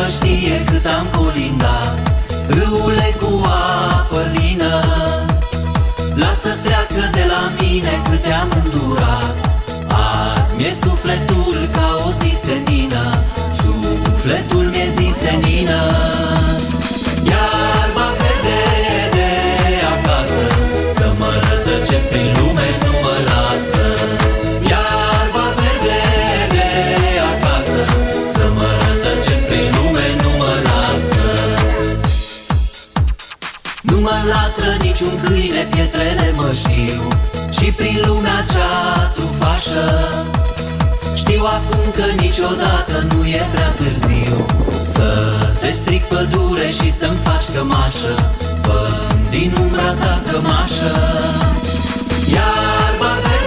inimă știe cât am colindat, râule cu apă lină. Lasă treacă de la mine câte am îndurat. Azi mi-e sufletul ca o zi senină, sufletul mi-e zi senină. Iarba verde de acasă, să mă rătăcesc prin lume nu mă lasă. Iarba verde de acasă, să mă rătăcesc prin lume nu mă lasă. Nu mă latră niciun câine, pietrele mă știu, și prin lumea cea trufașă. Știu acum că niciodată nu e prea târziu să te stric pădure și să-mi faci cămașă. Fă din umbra ta cămașă. Iarba verde